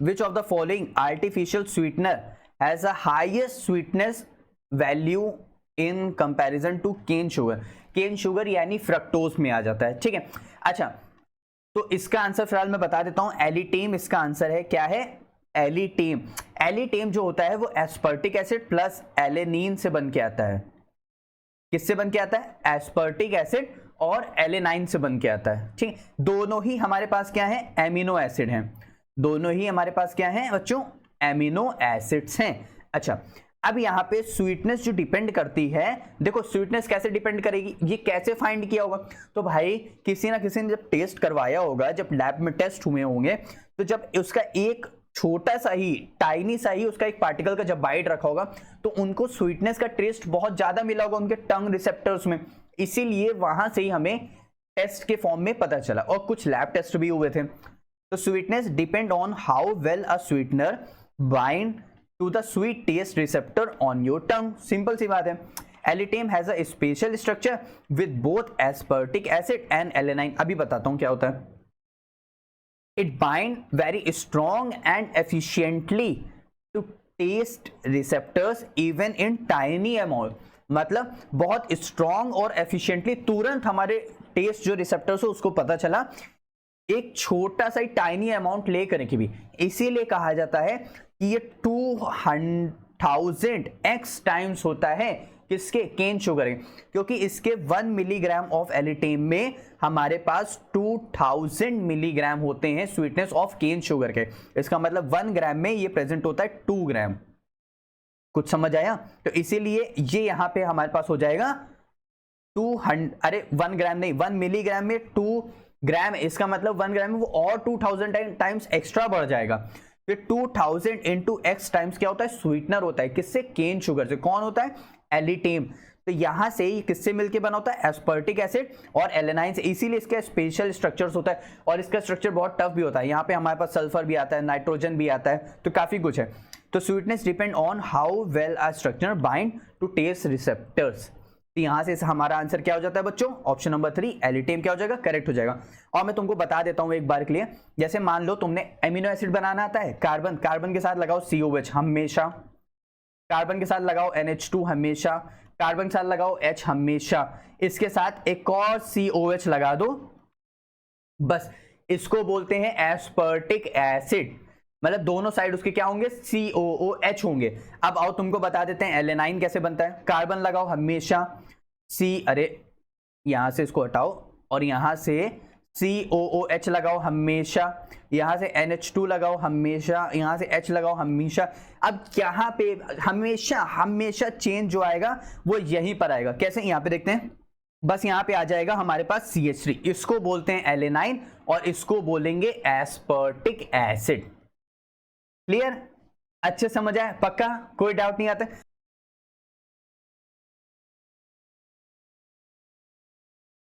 Which of the following artificial sweetener has a highest sweetness value in comparison to cane sugar. Cane sugar यानी fructose में आ जाता है, ठीक है। अच्छा, तो इसका आंसर फिलहाल मैं बता देता हूं, एलिटेम इसका आंसर है। क्या है? एलिटेम। एलिटेम जो होता है वो एस्पर्टिक एसिड प्लस एलेनिन से बन के आता है। किससे बन के आता है? एस्पर्टिक एसिड और एलेनाइन से बन के आता है, ठीक। दोनों ही हमारे पास क्या है? एमिनो एसिड हैं। दोनों ही हमारे पास क्या है बच्चों? एमिनो एसिड्स हैं। अच्छा, अब यहाँ पे स्वीटनेस जो डिपेंड करती है, देखो स्वीटनेस कैसे डिपेंड करेगी, ये कैसे फाइंड किया होगा? तो भाई किसी ना किसी ने जब टेस्ट करवाया होगा, जब लैब में टेस्ट हुए होंगे, तो जब उसका एक छोटा सा ही, टाइनी सा ही उसका एक पार्टिकल का जब बाइट रखा होगा, तो उनको स्वीटनेस का टेस्ट बहुत ज्यादा मिला होगा उनके टंग रिसेप्टर्स में, इसीलिए वहां से ही हमें टेस्ट के फॉर्म में पता चला। और कुछ लैब टेस्ट भी हुए थे। तो sweetness depend on how well a sweetener bind to the sweet taste receptor on your tongue. Simple सी बात है। Alitame has a special structure with both aspartic acid and alanine. अभी बताता हूं क्या होता है। It bind very strong and efficiently to taste receptors even in tiny amount. मतलब बहुत स्ट्रॉन्ग और एफिशिएंटली तुरंत हमारे टेस्ट जो रिसेप्टर्स हो उसको पता चला, एक छोटा सा टाइनी अमाउंट लेकर के भी। इसीलिए कहा जाता है कि ये 200,000x टाइम्स होता है किसके? केन शुगर के, क्योंकि इसके 1 मिलीग्राम ऑफ एलिटेम में हमारे पास 2000 मिलीग्राम होते हैं स्वीटनेस ऑफ केन शुगर के। इसका मतलब 1 ग्राम में ये प्रेजेंट होता है 2 ग्राम। कुछ समझ आया? तो इसीलिए ये यहां पे हमारे पास हो जाएगा 1 ग्राम नहीं, 1 मिलीग्राम में 2 ग्राम। इसका मतलब 1 ग्राम में वो और 2000 टाइम्स एक्स्ट्रा बढ़ जाएगा। फिर 2000 इंटू एक्स टाइम्स क्या होता है? स्वीटनर होता है। किससे? केन शुगर से। कौन होता है? एलिटेम। तो यहां से ही किससे मिलके बना होता है? एस्पर्टिक एसिड और एलेनाइन से। इसीलिए इसका स्पेशल स्ट्रक्चर्स होता है और इसका स्ट्रक्चर बहुत टफ भी होता है। यहाँ पे हमारे पास सल्फर भी आता है, नाइट्रोजन भी आता है, तो काफी कुछ है। तो sweetness depend on how well a structure bind to taste receptors. तो यहां से हमारा आंसर क्या हो जाता है बच्चों? ऑप्शन नंबर 3 एलिटेम क्या हो जाएगा? करेक्ट हो जाएगा। और मैं तुमको बता देता हूं एक बार के लिए, जैसे मान लो तुमने एमिनो एसिड बनाना आता है, कार्बन, कार्बन के साथ लगाओ COH हमेशा, कार्बन के साथ लगाओ NH2 हमेशा, कार्बन के साथ लगाओ H हमेशा, इसके साथ एक और COH लगा दो, बस इसको बोलते हैं एस्पर्टिक एसिड। मतलब दोनों साइड उसके क्या होंगे? COOH होंगे। अब आओ तुमको बता देते हैं एलेनाइन कैसे बनता है। कार्बन लगाओ हमेशा अरे यहां से इसको हटाओ और यहां से COOH लगाओ हमेशा, यहां से NH2 लगाओ हमेशा, यहां से H लगाओ हमेशा। अब यहाँ पे हमेशा हमेशा चेंज जो आएगा वो यहीं पर आएगा। कैसे? यहां पे देखते हैं, बस यहां पे आ जाएगा हमारे पास CH3। इसको बोलते हैं एलेनाइन और इसको बोलेंगे एस्पर्टिक एसिड। क्लियर? अच्छे समझ आए? पक्का? कोई डाउट नहीं आता?